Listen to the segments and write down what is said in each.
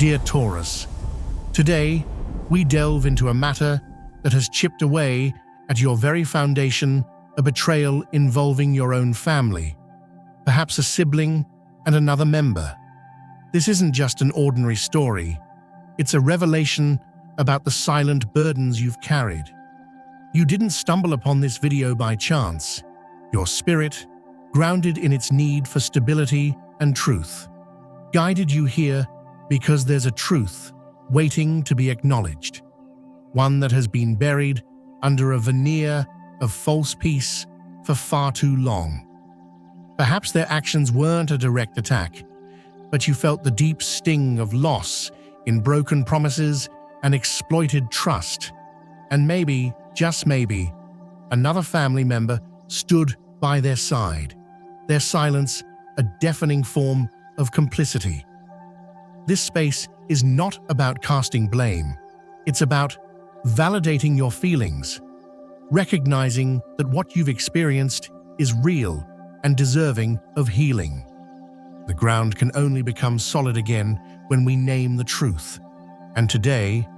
Dear Taurus, today we delve into a matter that has chipped away at your very foundation, a betrayal involving your own family, perhaps a sibling and another member. This isn't just an ordinary story, it's a revelation about the silent burdens you've carried. You didn't stumble upon this video by chance. Your spirit, grounded in its need for stability and truth, guided you here because there's a truth waiting to be acknowledged, one that has been buried under a veneer of false peace for far too long. Perhaps their actions weren't a direct attack, but you felt the deep sting of loss in broken promises and exploited trust. And maybe, just maybe, another family member stood by their side, their silence a deafening form of complicity. This space is not about casting blame. It's about validating your feelings, recognizing that what you've experienced is real and deserving of healing. The ground can only become solid again when we name the truth. And today,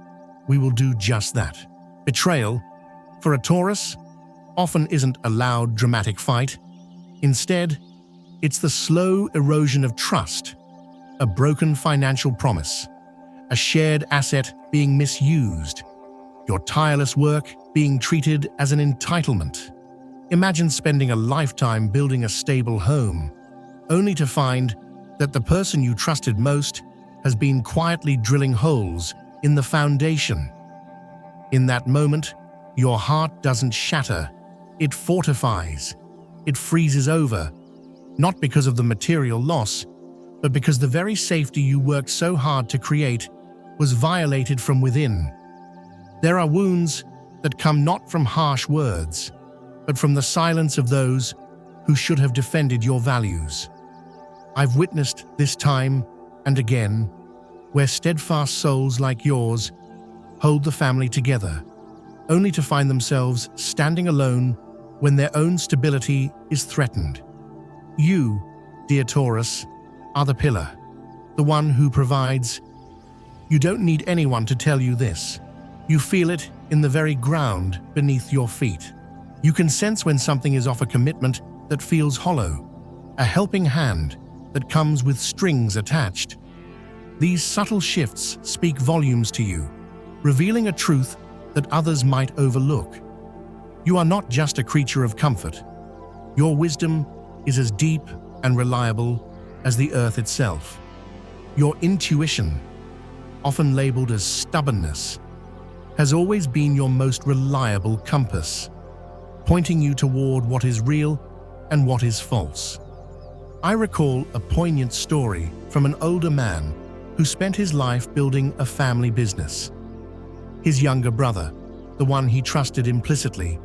we will do just that. Betrayal, for a Taurus, often isn't a loud, dramatic fight. Instead, it's the slow erosion of trust, a broken financial promise, a shared asset being misused, your tireless work being treated as an entitlement. Imagine spending a lifetime building a stable home, only to find that the person you trusted most has been quietly drilling holes in the foundation. In that moment, your heart doesn't shatter, it fortifies, it freezes over, not because of the material loss, but because the very safety you worked so hard to create was violated from within. There are wounds that come not from harsh words, but from the silence of those who should have defended your values. I've witnessed this time and again, where steadfast souls like yours hold the family together, only to find themselves standing alone when their own stability is threatened. You, dear Taurus, are the pillar, the one who provides. You don't need anyone to tell you this. You feel it in the very ground beneath your feet. You can sense when something is off, a commitment that feels hollow, a helping hand that comes with strings attached. These subtle shifts speak volumes to you, revealing a truth that others might overlook. You are not just a creature of comfort. Your wisdom is as deep and reliable as the earth itself. Your intuition, often labeled as stubbornness, has always been your most reliable compass, pointing you toward what is real and what is false. I recall a poignant story from an older man who spent his life building a family business. His younger brother, the one he trusted implicitly,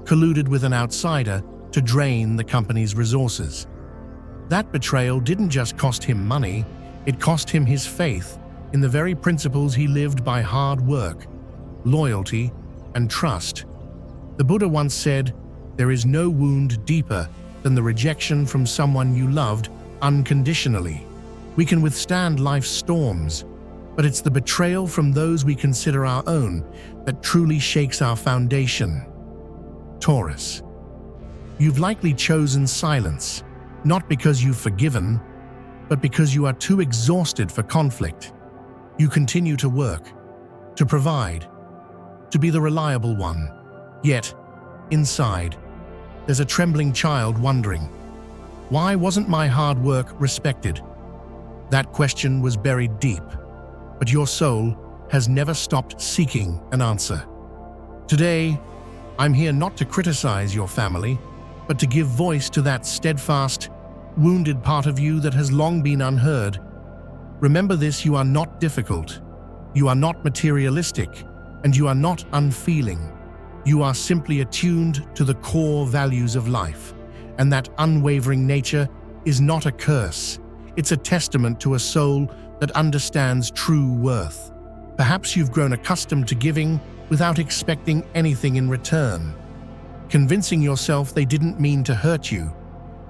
colluded with an outsider to drain the company's resources. That betrayal didn't just cost him money, it cost him his faith in the very principles he lived by: hard work, loyalty, and trust. The Buddha once said, "There is no wound deeper than the rejection from someone you loved unconditionally." We can withstand life's storms, but it's the betrayal from those we consider our own that truly shakes our foundation. Taurus, you've likely chosen silence, not because you've forgiven, but because you are too exhausted for conflict. You continue to work, to provide, to be the reliable one. Yet, inside, there's a trembling child wondering, why wasn't my hard work respected? That question was buried deep, but your soul has never stopped seeking an answer. Today, I'm here not to criticize your family, but to give voice to that steadfast, wounded part of you that has long been unheard. Remember this: you are not difficult, you are not materialistic, and you are not unfeeling. You are simply attuned to the core values of life, and that unwavering nature is not a curse. It's a testament to a soul that understands true worth. Perhaps you've grown accustomed to giving without expecting anything in return, convincing yourself they didn't mean to hurt you,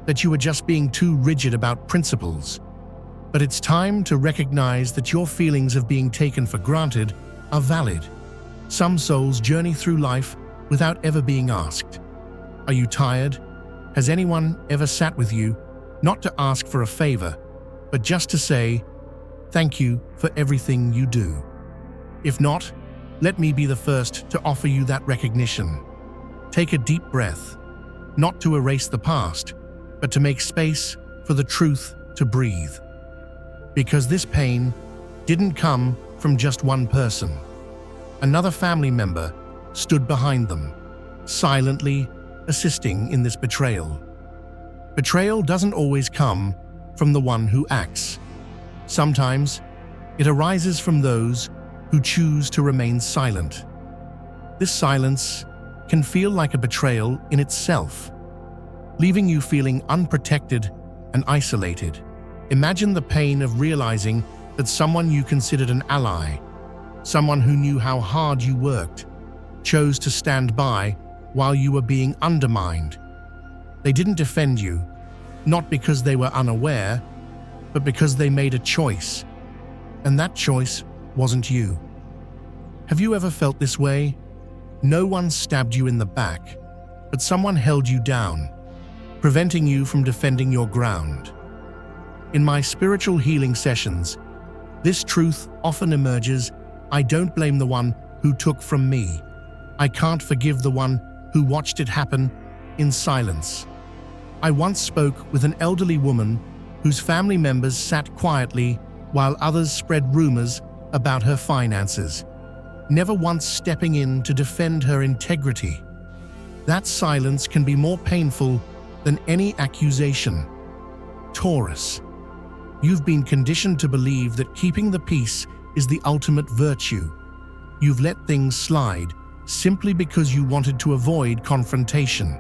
that you were just being too rigid about principles. But it's time to recognize that your feelings of being taken for granted are valid. Some souls journey through life without ever being asked. Are you tired? Has anyone ever sat with you, not to ask for a favor, but just to say, "Thank you for everything you do"? If not, let me be the first to offer you that recognition. Take a deep breath, not to erase the past, but to make space for the truth to breathe. Because this pain didn't come from just one person. Another family member stood behind them, silently assisting in this betrayal. Betrayal doesn't always come from the one who acts. Sometimes it arises from those who choose to remain silent. This silence can feel like a betrayal in itself, leaving you feeling unprotected and isolated. Imagine the pain of realizing that someone you considered an ally, someone who knew how hard you worked, chose to stand by while you were being undermined. They didn't defend you, not because they were unaware, but because they made a choice, and that choice wasn't you. Have you ever felt this way? No one stabbed you in the back, but someone held you down, preventing you from defending your ground. In my spiritual healing sessions, this truth often emerges. I don't blame the one who took from me. I can't forgive the one who watched it happen in silence. I once spoke with an elderly woman whose family members sat quietly while others spread rumors about her finances, never once stepping in to defend her integrity. That silence can be more painful than any accusation. Taurus, you've been conditioned to believe that keeping the peace is the ultimate virtue. You've let things slide simply because you wanted to avoid confrontation.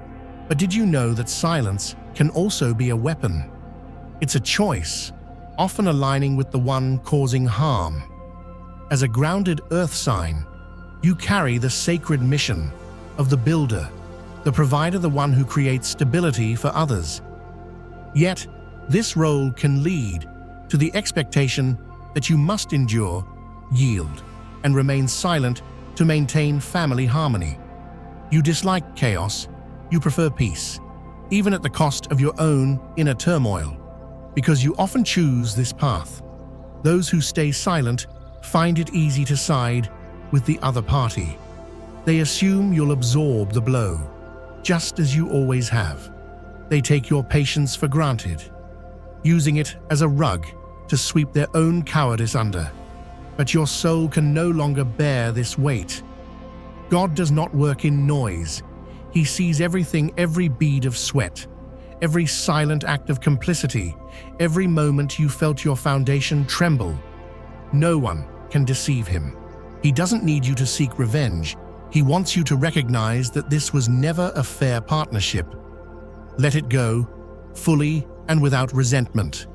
But did you know that silence can also be a weapon? It's a choice, often aligning with the one causing harm. As a grounded earth sign, you carry the sacred mission of the builder, the provider, the one who creates stability for others. Yet, this role can lead to the expectation that you must endure, yield, and remain silent to maintain family harmony. You dislike chaos, you prefer peace, even at the cost of your own inner turmoil, because you often choose this path. Those who stay silent find it easy to side with the other party. They assume you'll absorb the blow, just as you always have. They take your patience for granted, using it as a rug to sweep their own cowardice under. But your soul can no longer bear this weight. God does not work in noise. He sees everything, every bead of sweat, every silent act of complicity, every moment you felt your foundation tremble. No one can deceive him. He doesn't need you to seek revenge. He wants you to recognize that this was never a fair partnership. Let it go, fully and without resentment.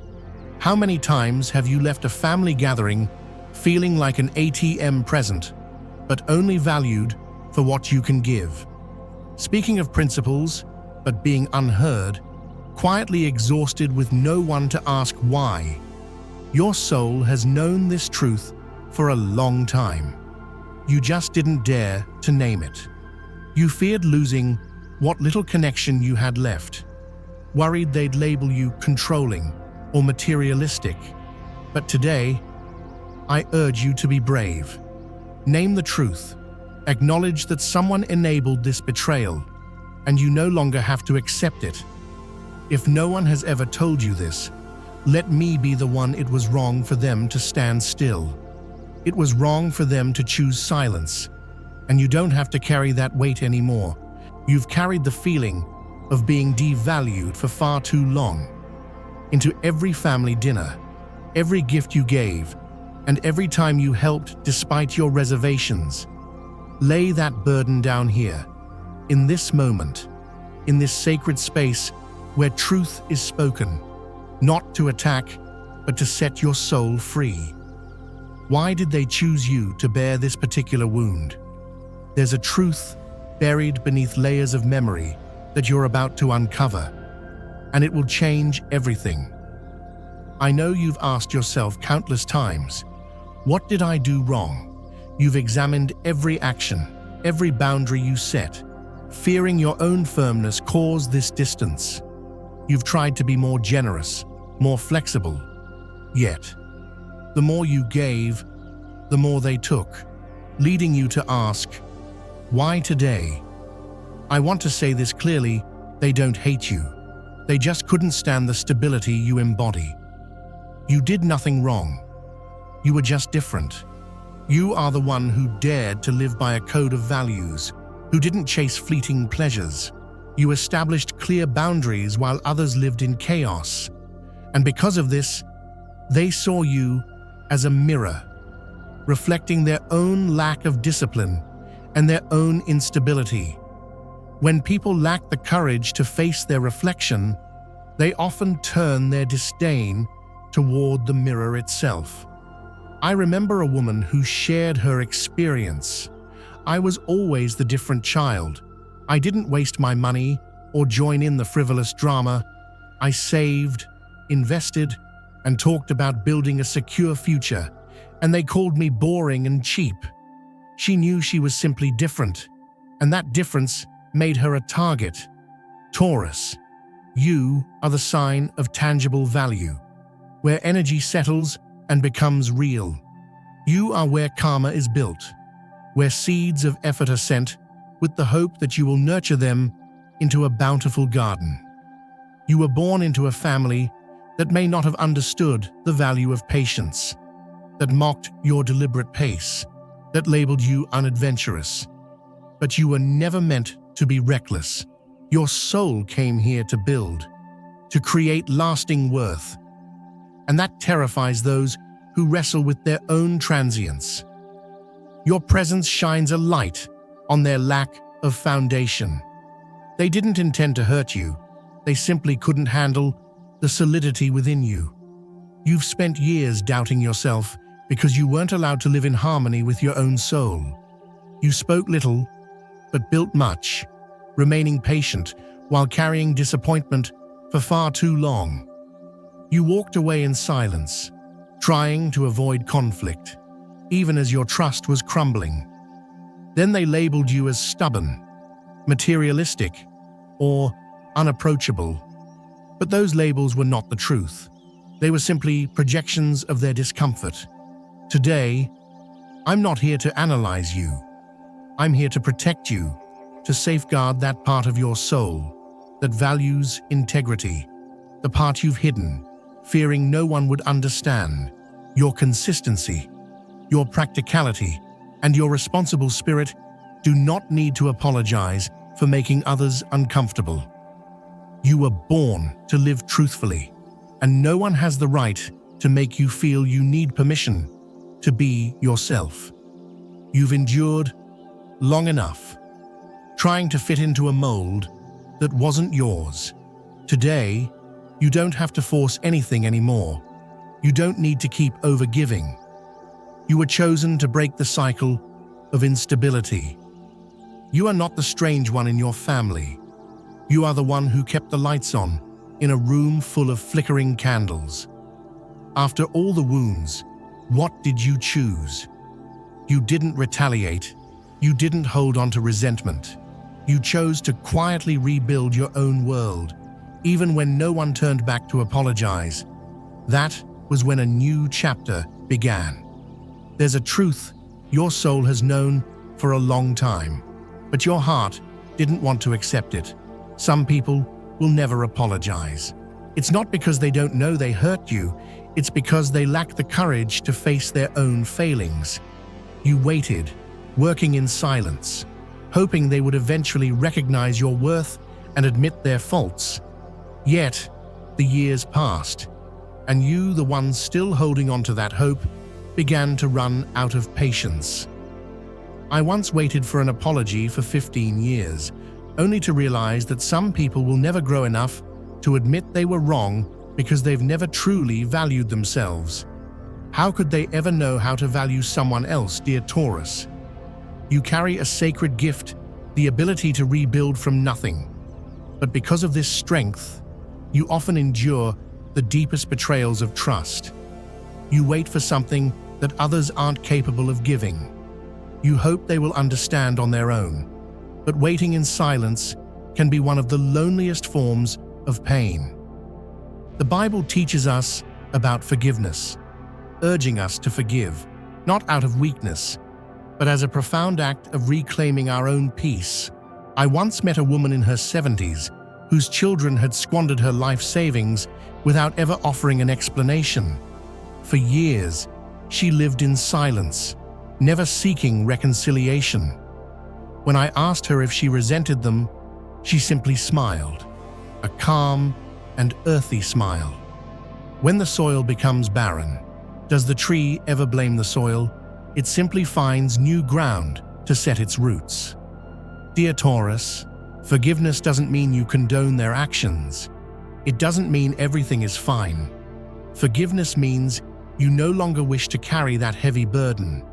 How many times have you left a family gathering feeling like an ATM present, but only valued for what you can give? Speaking of principles, but being unheard, quietly exhausted with no one to ask why. Your soul has known this truth for a long time. You just didn't dare to name it. You feared losing what little connection you had left, worried they'd label you controlling or materialistic. But today, I urge you to be brave. Name the truth. Acknowledge that someone enabled this betrayal, and you no longer have to accept it. If no one has ever told you this, let me be the one. It was wrong for them to stand still. It was wrong for them to choose silence, and you don't have to carry that weight anymore. You've carried the feeling of being devalued for far too long. Into every family dinner, every gift you gave, and every time you helped despite your reservations. Lay that burden down here, in this moment, in this sacred space where truth is spoken, not to attack, but to set your soul free. Why did they choose you to bear this particular wound? There's a truth buried beneath layers of memory that you're about to uncover, and it will change everything. I know you've asked yourself countless times, what did I do wrong? You've examined every action, every boundary you set, fearing your own firmness caused this distance. You've tried to be more generous, more flexible. Yet, the more you gave, the more they took, leading you to ask, why today? I want to say this clearly, they don't hate you. They just couldn't stand the stability you embody. You did nothing wrong. You were just different. You are the one who dared to live by a code of values, who didn't chase fleeting pleasures. You established clear boundaries while others lived in chaos. And because of this, they saw you as a mirror, reflecting their own lack of discipline and their own instability. When people lack the courage to face their reflection, they often turn their disdain toward the mirror itself. I remember a woman who shared her experience. I was always the different child. I didn't waste my money or join in the frivolous drama. I saved, invested, and talked about building a secure future, and they called me boring and cheap. She knew she was simply different, and that difference made her a target. Taurus, you are the sign of tangible value, where energy settles and becomes real. You are where karma is built, where seeds of effort are sent with the hope that you will nurture them into a bountiful garden. You were born into a family that may not have understood the value of patience, that mocked your deliberate pace, that labeled you unadventurous. But you were never meant to be reckless. Your soul came here to build, to create lasting worth. And that terrifies those who wrestle with their own transience. Your presence shines a light on their lack of foundation. They didn't intend to hurt you. They simply couldn't handle the solidity within you. You've spent years doubting yourself because you weren't allowed to live in harmony with your own soul. You spoke little, but built much, remaining patient while carrying disappointment for far too long. You walked away in silence, trying to avoid conflict, even as your trust was crumbling. Then they labeled you as stubborn, materialistic, or unapproachable. But those labels were not the truth. They were simply projections of their discomfort. Today, I'm not here to analyze you. I'm here to protect you, to safeguard that part of your soul that values integrity, the part you've hidden, fearing no one would understand. Your consistency, your practicality, and your responsible spirit do not need to apologize for making others uncomfortable. You were born to live truthfully, and no one has the right to make you feel you need permission to be yourself. You've endured long enough, trying to fit into a mold that wasn't yours. Today, you don't have to force anything anymore. You don't need to keep overgiving. You were chosen to break the cycle of instability. You are not the strange one in your family. You are the one who kept the lights on in a room full of flickering candles. After all the wounds, what did you choose? You didn't retaliate. You didn't hold on to resentment. You chose to quietly rebuild your own world, even when no one turned back to apologize. That was when a new chapter began. There's a truth your soul has known for a long time, but your heart didn't want to accept it. Some people will never apologize. It's not because they don't know they hurt you, it's because they lack the courage to face their own failings. You waited, working in silence, hoping they would eventually recognize your worth and admit their faults. Yet, the years passed, and you, the one still holding on to that hope, began to run out of patience. I once waited for an apology for 15 years, only to realize that some people will never grow enough to admit they were wrong because they've never truly valued themselves. How could they ever know how to value someone else, dear Taurus? You carry a sacred gift, the ability to rebuild from nothing. But because of this strength, you often endure the deepest betrayals of trust. You wait for something that others aren't capable of giving. You hope they will understand on their own, but waiting in silence can be one of the loneliest forms of pain. The Bible teaches us about forgiveness, urging us to forgive, not out of weakness, but as a profound act of reclaiming our own peace. I once met a woman in her 70s whose children had squandered her life savings without ever offering an explanation. For years, she lived in silence, never seeking reconciliation. When I asked her if she resented them, she simply smiled, a calm and earthy smile. When the soil becomes barren, does the tree ever blame the soil? It simply finds new ground to set its roots. Dear Taurus, forgiveness doesn't mean you condone their actions. It doesn't mean everything is fine. Forgiveness means you no longer wish to carry that heavy burden.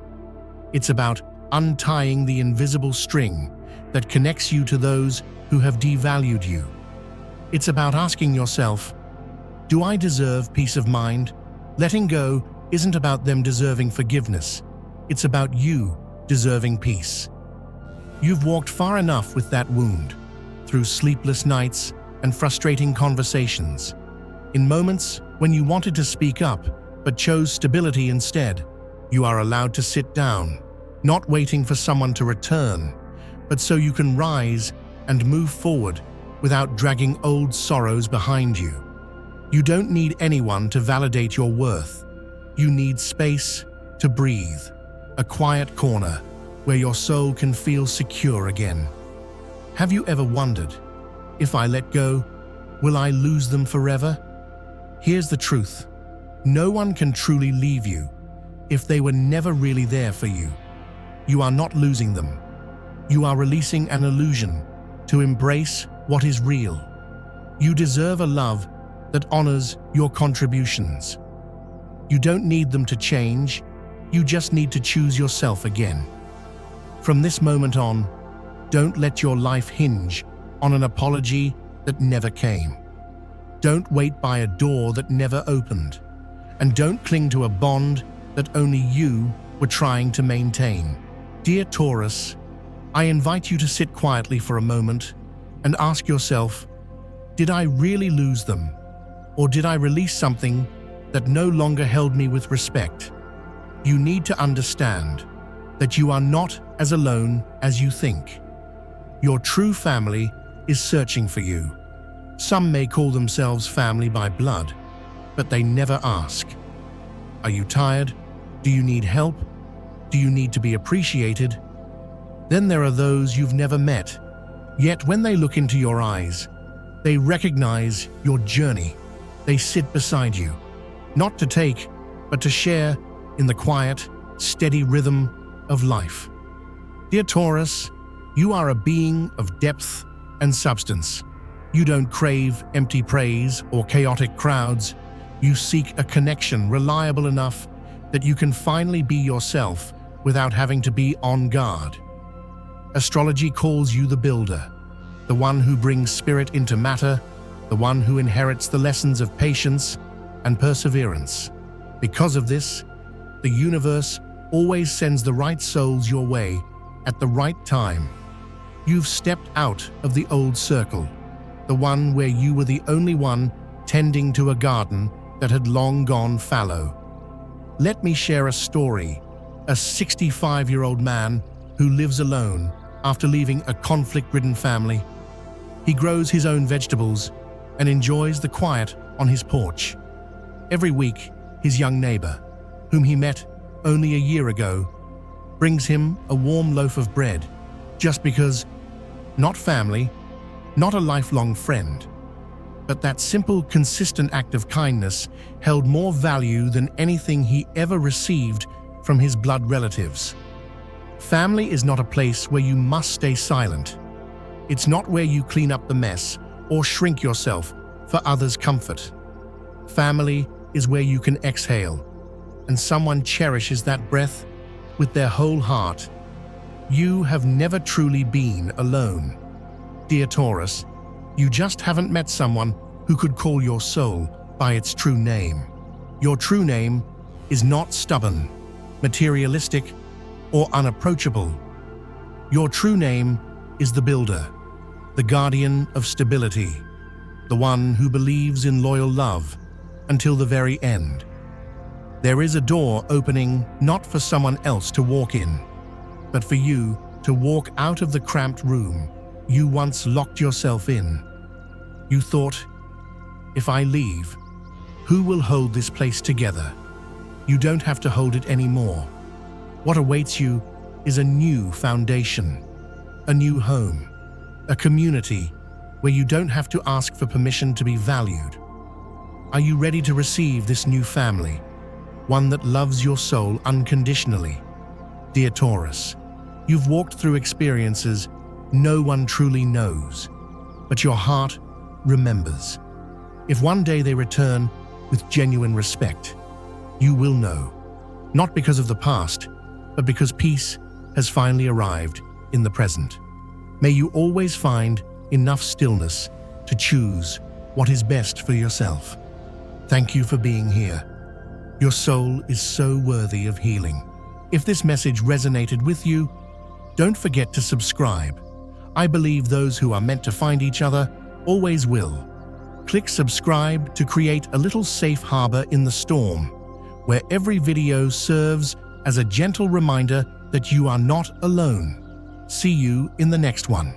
It's about untying the invisible string that connects you to those who have devalued you. It's about asking yourself, do I deserve peace of mind? Letting go isn't about them deserving forgiveness. It's about you deserving peace. You've walked far enough with that wound, through sleepless nights and frustrating conversations. In moments when you wanted to speak up but chose stability instead, you are allowed to sit down, not waiting for someone to return, but so you can rise and move forward without dragging old sorrows behind you. You don't need anyone to validate your worth. You need space to breathe, a quiet corner where your soul can feel secure again. Have you ever wondered, if I let go, will I lose them forever? Here's the truth. No one can truly leave you if they were never really there for you. You are not losing them. You are releasing an illusion to embrace what is real. You deserve a love that honors your contributions. You don't need them to change. You just need to choose yourself again. From this moment on, don't let your life hinge on an apology that never came. Don't wait by a door that never opened. And don't cling to a bond that only you were trying to maintain. Dear Taurus, I invite you to sit quietly for a moment and ask yourself, did I really lose them? Or did I release something that no longer held me with respect? You need to understand that you are not as alone as you think. Your true family is searching for you. Some may call themselves family by blood, but they never ask. Are you tired? Do you need help? Do you need to be appreciated? Then there are those you've never met. Yet when they look into your eyes, they recognize your journey. They sit beside you, not to take, but to share in the quiet, steady rhythm of life. Dear Taurus, you are a being of depth and substance. You don't crave empty praise or chaotic crowds. You seek a connection reliable enough that you can finally be yourself without having to be on guard. Astrology calls you the builder, the one who brings spirit into matter, the one who inherits the lessons of patience and perseverance. Because of this, the universe always sends the right souls your way at the right time. You've stepped out of the old circle, the one where you were the only one tending to a garden that had long gone fallow. Let me share a story. A 65-year-old man who lives alone after leaving a conflict-ridden family. He grows his own vegetables and enjoys the quiet on his porch. Every week, his young neighbor, whom he met only a year ago, brings him a warm loaf of bread, just because, not family, not a lifelong friend, but that simple, consistent act of kindness held more value than anything he ever received from his blood relatives. Family is not a place where you must stay silent. It's not where you clean up the mess or shrink yourself for others' comfort. Family is where you can exhale, and someone cherishes that breath with their whole heart. You have never truly been alone. Dear Taurus, you just haven't met someone who could call your soul by its true name. Your true name is not stubborn, materialistic, or unapproachable. Your true name is the builder, the guardian of stability, the one who believes in loyal love until the very end. There is a door opening not for someone else to walk in, but for you to walk out of the cramped room you once locked yourself in. You thought, if I leave, who will hold this place together? You don't have to hold it anymore. What awaits you is a new foundation, a new home, a community where you don't have to ask for permission to be valued. Are you ready to receive this new family, one that loves your soul unconditionally? Dear Taurus, you've walked through experiences no one truly knows, but your heart remembers. If one day they return with genuine respect, you will know, not because of the past, but because peace has finally arrived in the present. May you always find enough stillness to choose what is best for yourself. Thank you for being here. Your soul is so worthy of healing. If this message resonated with you, don't forget to subscribe. I believe those who are meant to find each other always will. Click subscribe to create a little safe harbor in the storm, where every video serves as a gentle reminder that you are not alone. See you in the next one.